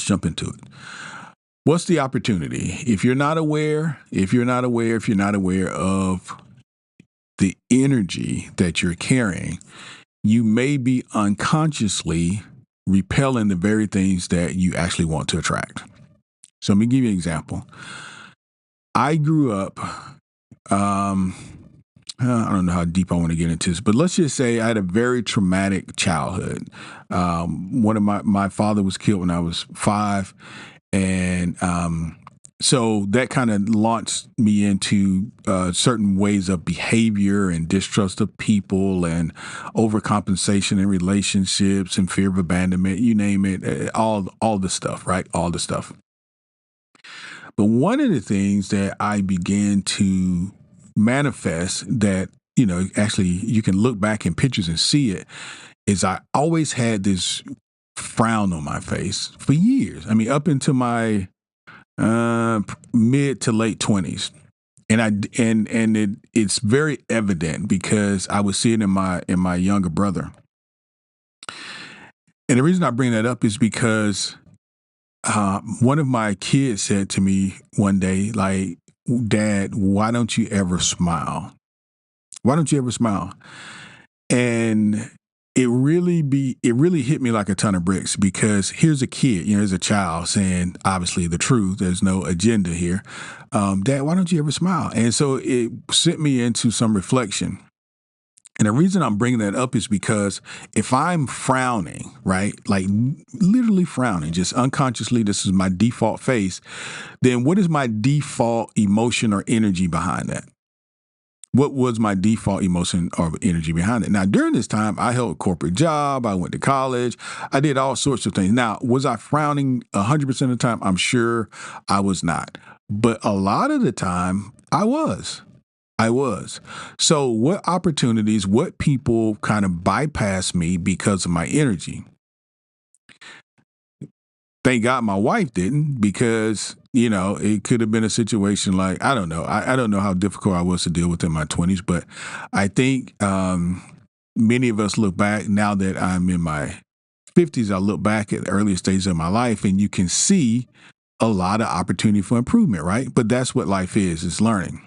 Let's jump into it. What's the opportunity? If you're not aware of the energy that you're carrying, you may be unconsciously repelling the very things that you actually want to attract. So let me give you an example. I grew up, I don't know how deep I want to get into this, but let's just say I had a very traumatic childhood. One of my father was killed when I was 5. And so that kind of launched me into certain ways of behavior and distrust of people and overcompensation in relationships and fear of abandonment, you name it, all the stuff, right? All the stuff. But one of the things that I began to manifest that, actually you can look back in pictures and see it, is I always had this frown on my face for years. I mean, up into my mid to late 20s. And it's very evident because I would see it in my younger brother. And the reason I bring that up is because one of my kids said to me one day, like, "Dad, why don't you ever smile? Why don't you ever smile?" And it really hit me like a ton of bricks, because here's a kid, here's a child saying obviously the truth. There's no agenda here. "Dad, why don't you ever smile?" And so it sent me into some reflection. And the reason I'm bringing that up is because if I'm frowning, right, like literally frowning, just unconsciously, this is my default face, then what is my default emotion or energy behind that? What was my default emotion or energy behind it? Now, during this time, I held a corporate job. I went to college. I did all sorts of things. Now, was I frowning 100% of the time? I'm sure I was not. But a lot of the time, I was. So what opportunities, what people kind of bypassed me because of my energy? Thank God my wife didn't, because, it could have been a situation like, I don't know. I don't know how difficult I was to deal with in my 20s, but I think many of us look back now that I'm in my 50s. I look back at the earlier stages of my life and you can see a lot of opportunity for improvement, right? But that's what life is, it's learning.